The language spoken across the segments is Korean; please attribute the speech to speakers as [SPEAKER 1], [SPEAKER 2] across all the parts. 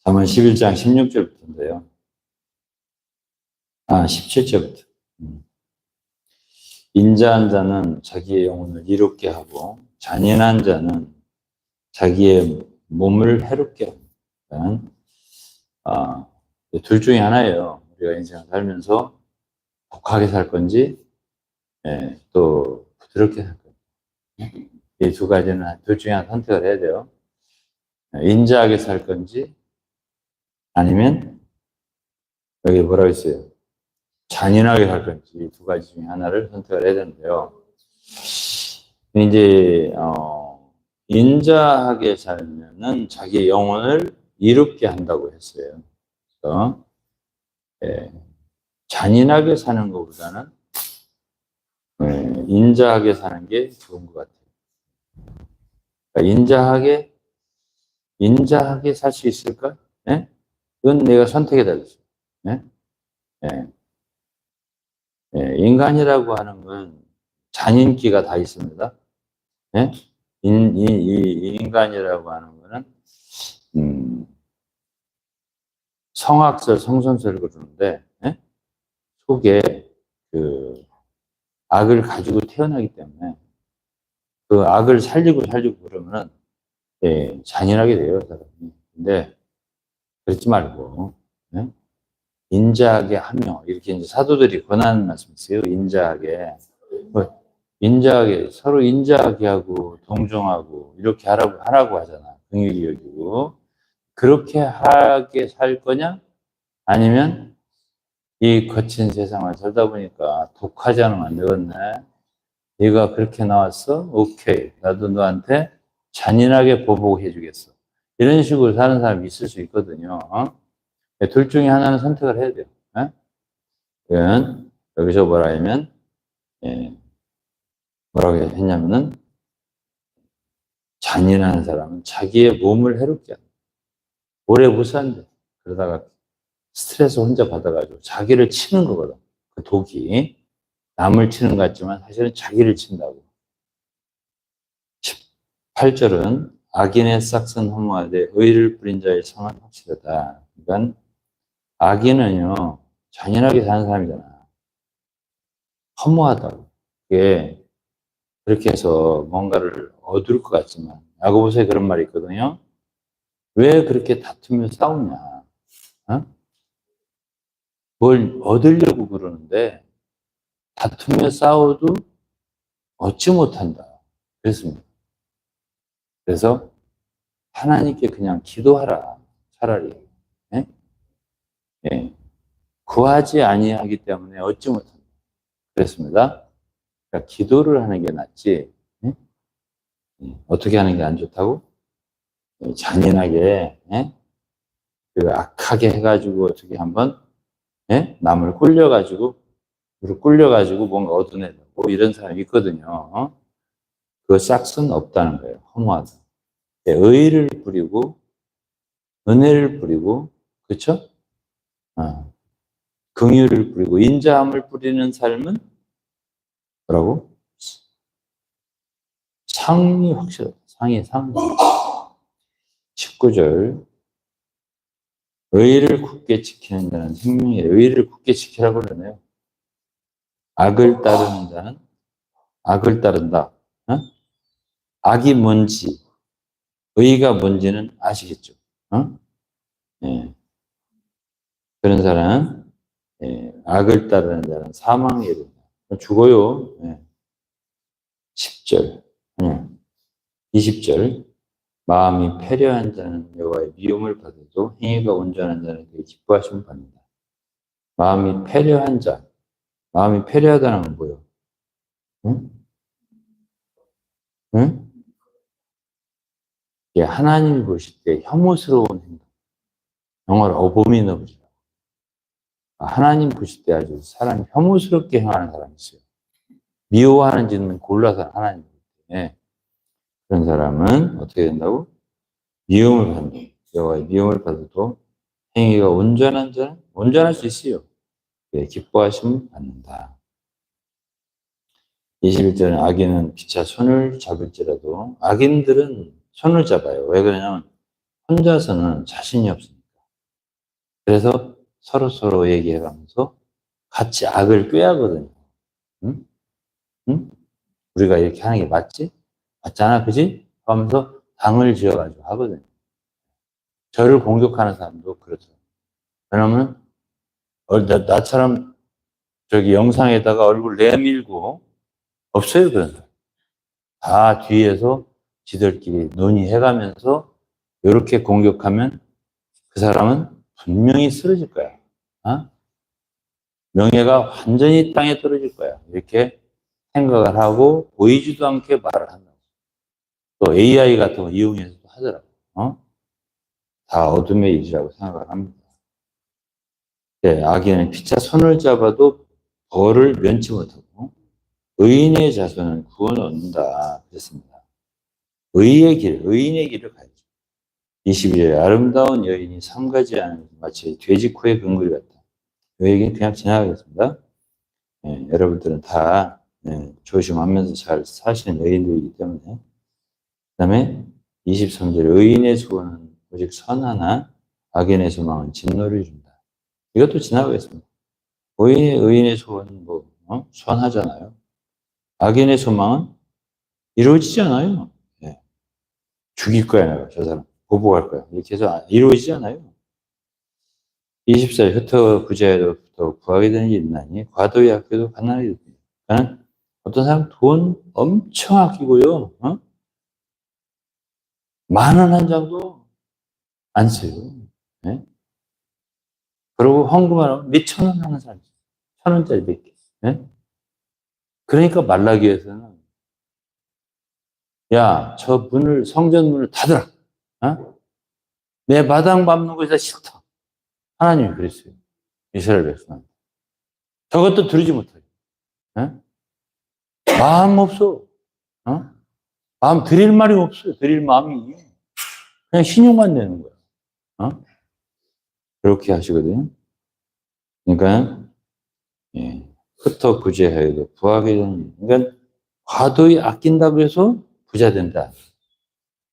[SPEAKER 1] 잠언 11장 16절부터인데요. 17절부터. 인자한 자는 자기의 영혼을 이롭게 하고 잔인한 자는 자기의 몸을 해롭게 합니다. 둘 중에 하나예요. 우리가 인생을 살면서 독하게 살 건지, 또 부드럽게 살 건지. 이 두 가지는 둘 중에 하나 선택을 해야 돼요. 인자하게 살 건지, 아니면 여기 뭐라고 했어요? 잔인하게 살 건지, 이 두 가지 중에 하나를 선택을 해야 되는데요. 이제 인자하게 살면은 자기 영혼을 이롭게 한다고 했어요. 그래서 잔인하게 사는 것보다는 인자하게 사는 게 좋은 것 같아요. 그러니까 인자하게 살 수 있을까? 네? 그건 내가 선택에 달렸어요. 네? 네. 인간이라고 하는 건 잔인기가 다 있습니다. 네? 인간이라고 하는 거는 성악설, 성선설을 그러는데 속에 그 악을 가지고 태어나기 때문에 그 악을 살리고 그러면은 잔인하게 돼요, 사람이. 근데 그렇지 말고 인자하게 하며, 이렇게 이제 사도들이 권하는 말씀이 있어요. 인자하게 서로 인자하게 하고 동정하고 이렇게 하라고 하잖아. 긍휼히 여기고. 그렇게 하게 살 거냐? 아니면 이 거친 세상을 살다 보니까 독하지 않으면 안 되겠네. 네가 그렇게 나왔어? 오케이. 나도 너한테 잔인하게 보복해 주겠어. 이런 식으로 사는 사람이 있을 수 있거든요. 둘 중에 하나는 선택을 해야 돼요. 그건 여기서 뭐라 하면, 뭐라고 했냐면은, 잔인한 사람은 자기의 몸을 해롭게 한다. 오래 못 산대. 그러다가 스트레스 혼자 받아가지고 자기를 치는 거거든. 그 독이. 남을 치는 것 같지만 사실은 자기를 친다고. 18절은 악인의 싹은 허무하되 의를 부린 자의 성은 확실하다. 그러니까 악인은요, 잔인하게 사는 사람이잖아. 허무하다고. 그게 그렇게 해서 뭔가를 얻을 것 같지만, 야고보서에 그런 말이 있거든요. 왜 그렇게 다투며 싸우냐? 뭘 얻으려고 그러는데 다투며 싸워도 얻지 못한다. 그랬습니다. 그래서 하나님께 그냥 기도하라. 차라리. 구하지 아니하기 때문에 얻지 못한다. 그랬습니다. 그러니까 기도를 하는 게 낫지. 어떻게 하는 게 안 좋다고? 잔인하게, 그 악하게 해가지고 어떻게 한번, 남을 꿀려가지고 뭔가 얻어내려고 이런 사람이 있거든요. 그 싹은 없다는 거예요. 허무하다. 의를 부리고, 은혜를 부리고, 그쵸? 긍휼을 부리고, 인자함을 부리는 삶은 뭐라고? 상이 확실하다. 상이. 19절. 의를 굳게 지키는 자는 생명이래. 의를 굳게 지키라고 그러네요. 악을 따르는 자는 악을 따른다. 악이 뭔지, 의가 뭔지는 아시겠죠? 그런 사람은, 악을 따르는 자는 사망에 이른다. 죽어요. 10절. 20절. 마음이 패려한 자는 여호와의 미움을 받아도 행위가 온전한 자는 그의 기뻐하심을 받는다. 마음이 패려한 자. 마음이 패려하다는 건 뭐예요? 하나님이 보실 때 혐오스러운 행동. 영어로 abominable. 하나님 보실 때 아주 사람이 혐오스럽게 행하는 사람이 있어요. 미워하는 짓은 골라서 하나님 볼 때. 그런 사람은 어떻게 된다고? 미움을 받는다. 여호와의 미움을 받아도 행위가 온전한 자는 온전할 수 있어요. 기뻐하심을 받는다. 21절은 악인은 피차 손을 잡을지라도 악인들은 손을 잡아요. 왜 그러냐면 혼자서는 자신이 없으니까. 그래서 서로 얘기해가면서 같이 악을 꾀하거든요. 응? 응? 우리가 이렇게 하는 게 맞지? 맞잖아, 그지? 하면서 당을 지어가지고 하거든요. 저를 공격하는 사람도 그렇죠. 왜냐면, 나처럼 저기 영상에다가 얼굴 내밀고, 없어요, 그런 사람. 다 뒤에서 지들끼리 논의해가면서, 이렇게 공격하면 그 사람은 분명히 쓰러질 거야. 어? 명예가 완전히 땅에 떨어질 거야. 이렇게 생각을 하고 보이지도 않게 말을 한다고. 또 AI 같은 거 이용해서도 하더라고. 어? 다 어둠의 일이라고 생각을 합니다. 네, 악인은 피차 손을 잡아도 벌을 면치 못하고 의인의 자손은 구원을 얻는다. 그랬습니다. 의인의 길을 가야죠. 21절에 아름다운 여인이 삼가지 않은 마치 돼지 코의 근거리 같다. 이 얘기는 그냥 지나가겠습니다. 네, 여러분들은 다 조심하면서 잘 사시는 여인들이기 때문에. 그 다음에 23절 의인의 소원은 오직 선하나 악인의 소망은 진노를 준다. 이것도 지나가겠습니다. 의인의 소원은 선하잖아요. 악인의 소망은 이루어지지 않아요. 네. 죽일 거야, 내가 저 사람. 보복할 거야. 이렇게 해서 이루어지지 않아요. 24절 흩어 부자에도 구하게 되는 일이 있나니 과도의 학교도 가난하게 됩니다. 그러니까 어떤 사람 돈 엄청 아끼고요. 만 원 한 장도 안 써요. 네? 그리고 헌금하면 몇천 원 하는 사람 있어요. 천 원짜리 몇 개. 네? 그러니까 말라기에서는 야, 저 성전 문을 닫으라. 어? 내 마당 밟는 것이 싫다. 하나님이 그랬어요. 이스라엘 백성한테. 저것도 들으지 못해요. 어? 마음 없어. 어? 마음 드릴 말이 없어요. 드릴 마음이. 그냥 신용만 내는 거야. 어? 그렇게 하시거든요. 그러니까, 예. 흩어 구제하여도 부하게 되는, 그러니까, 과도히 아낀다고 해서 부자 된다.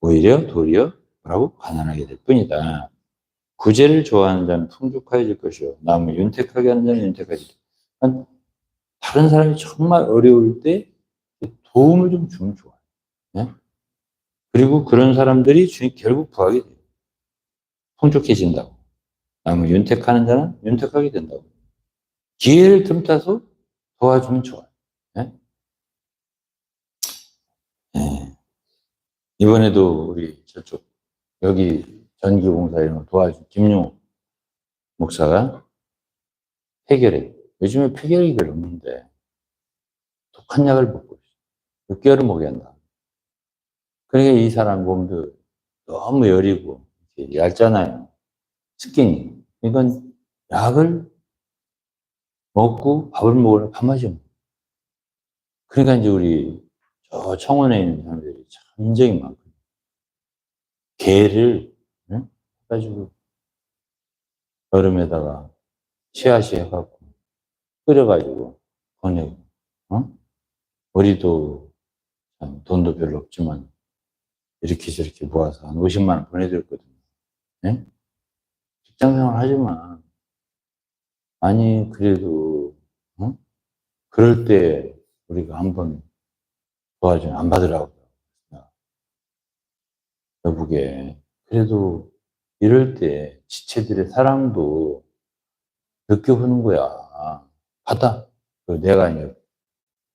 [SPEAKER 1] 오히려 도리어 뭐라고? 가난하게 될 뿐이다. 구제를 좋아하는 자는 풍족해질 것이요. 남을 윤택하게 하는 자는 윤택하지. 그러니까 다른 사람이 정말 어려울 때 도움을 좀 주면 좋아요. 네? 그리고 그런 사람들이 결국 부하게 돼요. 풍족해진다고. 남을 윤택하는 자는 윤택하게 된다고. 기회를 틈타서 도와주면 좋아요. 네? 네. 이번에도 우리 저쪽 여기 전기공사 이런 거 도와준 김용호 목사가 폐결핵. 요즘에 폐결핵이 별로 없는데 독한 약을 먹고 있어요. 6개월을 먹여야 한다. 그러니까 이 사람 몸도 너무 여리고 얇잖아요. 스키니. 이건 약을 먹고 밥을 먹으려 밥맛이 없는. 그러니까 이제 우리 저 청원에 있는 사람들이 참 인정이 많거든요. 게를 응? 해가지고 얼음에다가 씨앗이 해갖고 끓여가지고 보내고 어? 우리도 참 돈도 별로 없지만 이렇게 저렇게 모아서 한 50만 원 보내드렸거든요. 네? 직장생활 하지만 아니 그래도 어? 그럴 때 우리가 한번 도와주면 안 받으라고 여보게 그래도 이럴 때 지체들의 사랑도 느껴보는 거야. 받아. 내가 이제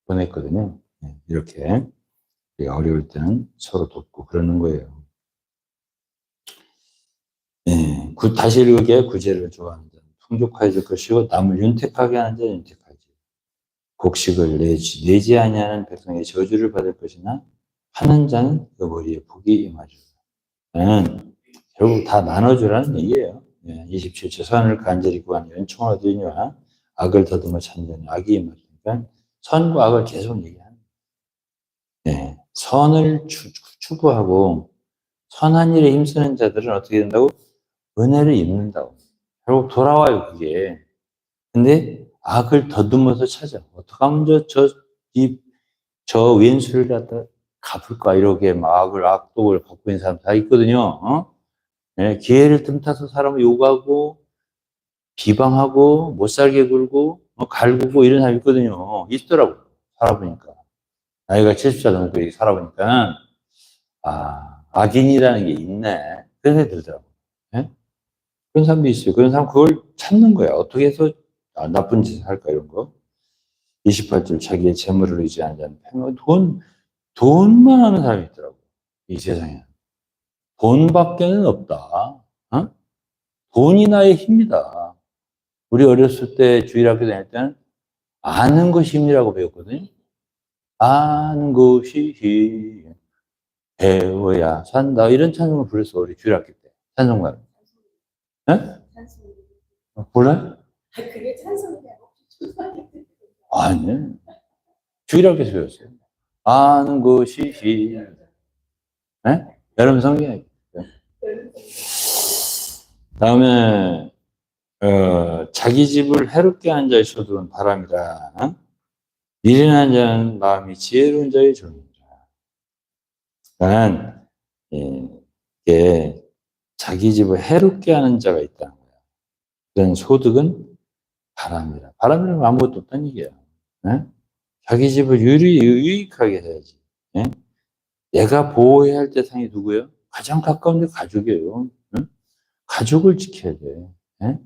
[SPEAKER 1] 보냈거든요. 이렇게 우리가 어려울 때는 서로 돕고 그러는 거예요. 다시 읽게 구제를 좋아하는 자는 풍족해질 것이고 남을 윤택하게 하는 자는 윤택하지. 곡식을 내지 아니하는 백성의 저주를 받을 것이나 하는 자는 그 머리에 복이 임하리라. 결국 다 나눠주라는 얘기예요. 27절 선을 간절히 구하는 연총을 얻으니와 악을 더듬어 찾는 자는 악이 임하니까 선과 악을 계속 얘기하는 거예요. 선을 추구하고 선한 일에 힘쓰는 자들은 어떻게 된다고? 은혜를 입는다고. 결국 돌아와요, 그게. 근데 악을 더듬어서 찾아. 어떻게 하면 저 왼수를 갖다 갚을까? 이렇게 막 악독을 갖고 있는 사람 다 있거든요. 기회를 틈타서 사람을 욕하고, 비방하고 못 살게 굴고 갈구고 이런 사람이 있거든요. 있더라고. 살아보니까. 나이가 70살 넘고 이렇게 살아보니까 악인이라는 게 있네. 그런 생각이 들더라고. 예? 그런 사람도 있어요. 그런 사람 그걸 찾는 거야. 어떻게 해서 나쁜 짓을 할까 이런 거. 28절 자기의 재물을 의지하는 자는 돈만 하는 사람이 있더라고. 이 세상에. 돈밖에는 없다. 어? 돈이 나의 힘이다. 우리 어렸을 때 주일학교 다닐 때는 아는 것이 힘이라고 배웠거든요. 아는 것이 힘, 배워야 산다. 이런 찬송을 불렀어, 우리 주일학교 때. 찬송가. 예? 몰라요?
[SPEAKER 2] 그게 찬송이냐고.
[SPEAKER 1] 아니, 주일학교에서 배웠어요. 아는 것이 힘. 예? 여러분 성경에. 다음에, 자기 집을 해롭게 하는 자의 소득은 바람이라. 어? 미련한 자는 마음이 지혜로운 자의 종이라. 그러니까, 이게 자기 집을 해롭게 하는 자가 있다는 거야. 그런 소득은 바람이라. 바람이라면 아무것도 없다는 얘기야. 예? 자기 집을 유익하게 해야지. 예? 내가 보호해야 할 대상이 누구예요? 가장 가까운 데 가족이에요. 예? 가족을 지켜야 돼. 예?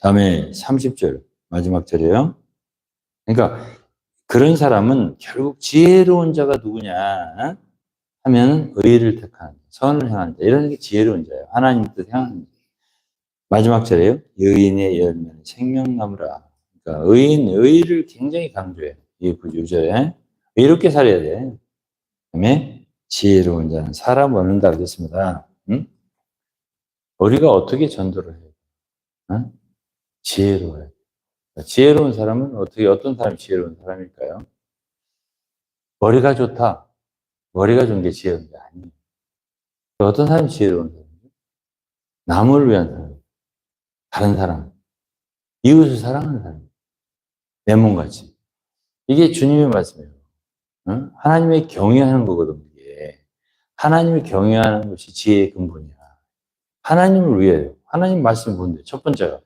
[SPEAKER 1] 다음에 30절, 마지막 절이에요. 그러니까 그런 사람은 결국 지혜로운 자가 누구냐 하면 의를 택하는 선을 행하는 자. 이런 게 지혜로운 자예요. 하나님 뜻 행하는 자. 마지막 절이에요. 의인의 열매는 생명나무라. 그러니까 의를 굉장히 강조해. 이 구절에. 의롭게 살아야 돼. 그다음에 지혜로운 자는 사람 얻는다 그랬습니다. 응? 우리가 어떻게 전도를 해요? 응? 지혜로워요. 지혜로운 사람은 어떤 사람이 지혜로운 사람일까요? 머리가 좋다. 머리가 좋은 게 지혜로운 게 아니에요. 어떤 사람이 지혜로운 사람이죠? 남을 위한 사람, 다른 사람, 이웃을 사랑하는 사람, 내 몸같이. 이게 주님의 말씀이에요. 응? 하나님의 경외하는 거거든요. 이게. 하나님을 경외하는 것이 지혜의 근본이야. 하나님을 위해요. 하나님 말씀이 뭔데? 첫 번째가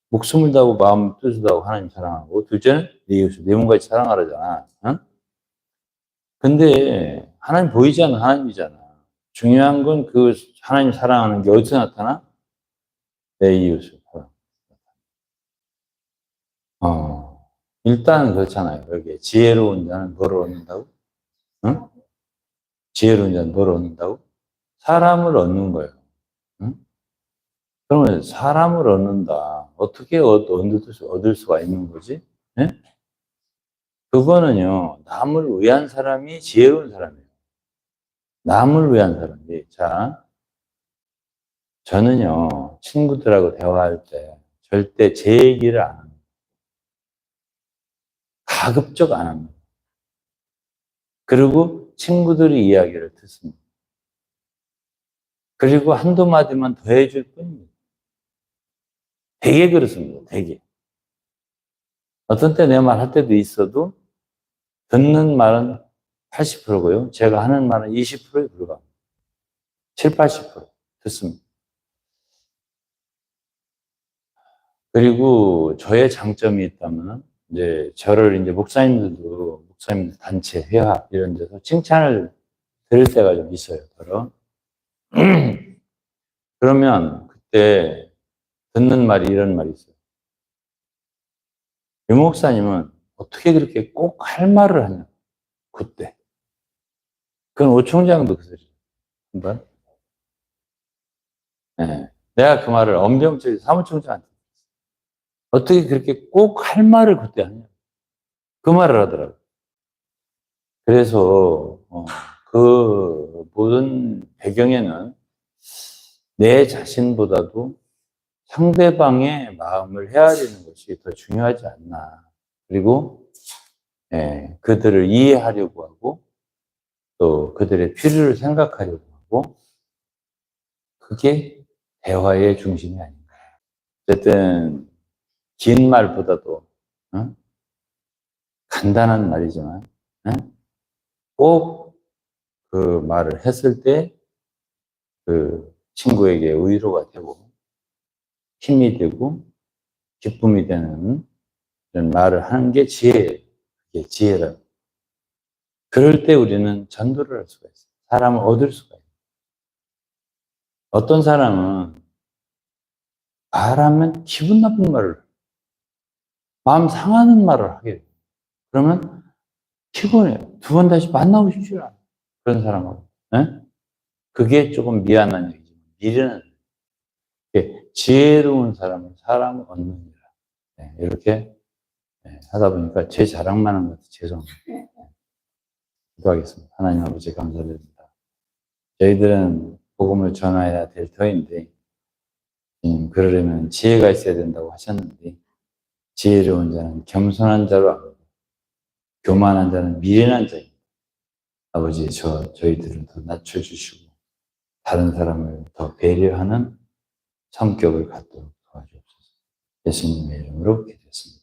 [SPEAKER 1] 목숨을 다하고 마음 뜻을 다하고 하나님 사랑하고, 둘째는 내 이웃을 내 몸같이 사랑하라잖아. 응? 근데 하나님 보이지 않는 하나님이잖아. 중요한 건 그 하나님 사랑하는 게 어디서 나타나? 내 이웃을 사랑. 일단 그렇잖아요. 여기 지혜로운 자는 뭐를 얻는다고? 응? 지혜로운 자는 뭐를 얻는다고? 사람을 얻는 거예요. 응? 그러면 사람을 얻는다. 어떻게 얻을 수가 있는 거지? 예? 그거는요, 남을 위한 사람이 지혜로운 사람이에요. 남을 위한 사람이. 자, 저는요, 친구들하고 대화할 때 절대 제 얘기를 안 합니다. 가급적 안 합니다. 그리고 친구들이 이야기를 듣습니다. 그리고 한두 마디만 더 해줄 뿐입니다. 되게 그렇습니다. 되게. 어떤 때 내 말 할 때도 있어도 듣는 말은 80%고요. 제가 하는 말은 20%에 불과합니다. 7, 80% 듣습니다. 그리고 저의 장점이 있다면 이제 저를 이제 목사님들 단체 회합 이런 데서 칭찬을 들을 때가 좀 있어요. 더러. 그러면 그때 듣는 말이 이런 말이 있어요. 유 목사님은 어떻게 그렇게 꼭 할 말을 하냐? 그때. 그건 오총장도 그 소리예요. 한번. 네. 내가 그 말을 엄경철 사무총장한테 어떻게 그렇게 꼭 할 말을 그때 하냐? 그 말을 하더라고요. 그래서 그 모든 배경에는 내 자신보다도 상대방의 마음을 헤아리는 것이 더 중요하지 않나. 그리고 그들을 이해하려고 하고 또 그들의 필요를 생각하려고 하고 그게 대화의 중심이 아닌가. 어쨌든 긴 말보다도 간단한 말이지만 꼭 그 말을 했을 때 그 친구에게 위로가 되고 힘이 되고 기쁨이 되는 이런 말을 하는 게 지혜예요. 그게 지혜라고. 그럴 때 우리는 전도를 할 수가 있어요. 사람을 얻을 수가 있어요. 어떤 사람은 말하면 기분 나쁜 말을, 마음 상하는 말을 하게 돼요. 그러면 피곤해요. 두 번 다시 만나고 싶지 않아요. 그런 사람하고. 네? 그게 조금 미안한 얘기죠. 미련한 얘기. 지혜로운 사람은 사람을 얻느니라. 네, 이렇게 하다 보니까 제 자랑만 한 것 같아요. 죄송합니다. 기도하겠습니다. 하나님 아버지 감사드립니다. 저희들은 복음을 전해야 될 터인데 그러려면 지혜가 있어야 된다고 하셨는데 지혜로운 자는 겸손한 자로 알고 교만한 자는 미련한 자입니다. 아버지 저희들을 더 낮춰주시고 다른 사람을 더 배려하는 성격을 갖도록 도와주옵소서. 예수님의 이름으로 기도했습니다.